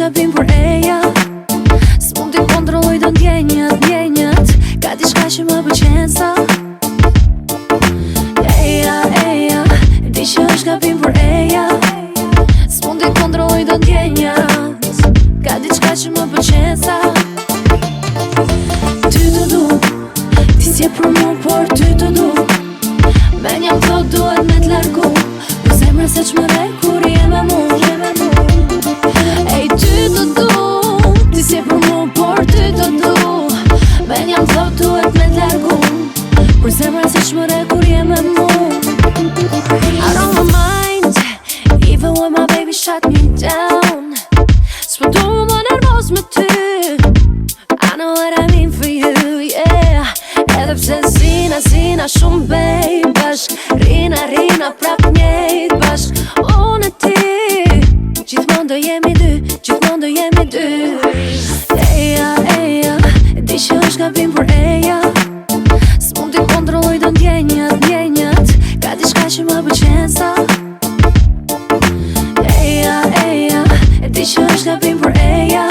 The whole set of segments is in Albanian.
gabim për eja. S'mund t'i kontrolloj do ndjenjat ka diçka që më pëlqen sa. Eja, di që është gabim për eja. S'mund t'i kontrolloj do ndjenjat ka diçka që më pëlqen sa. Ty të du, ti s'je për mu, por ty të du. Men jam thot duhet me t'largu, po zemra se çmëre kur je me mu. Ej, ty të du, ti s'je për mu, por ty të du. Men jam thot duhet me t'largu, por zemra se çmëre kur je me mu. I don't mind, even when my baby shut me down. S'po du më nervoz me ty, I know what I mean for you, yeah. Edhe pse zina shumë bej bashk, rina prap njejt bashk. Unë e ti, gjithmon do jemi dy. Eja, di që është gabim për eja. S'mund t'i kontrolloj do ndjenjat ka diçka që më pëlqen sa. Eja, di që është gabim për eja.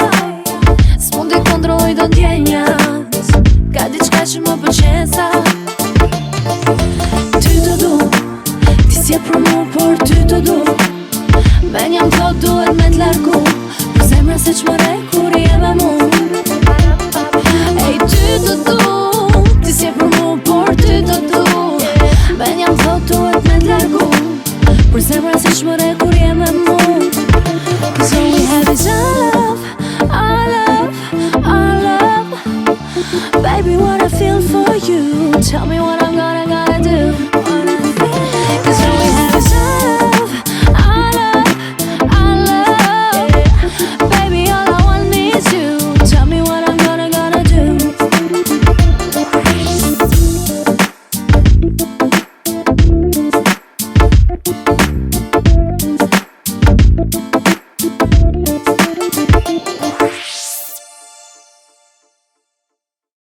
S'mund t'i kontrolloj do ndjenjat ka diçka që më pëlqen sa. Ty të du, ti s'je për mu, por ty të du. Men jam thot duhet me t'largu, por zemra se çmëre kur je me mu. Ej, ty të du, ti s'je për mu, por ty të du. Men jam thot duhet me t'largu, por zemra se çmëre kur je me mu. 'Cause all we have is our love. Baby, what I feel for you, tell me what I'm gotta do.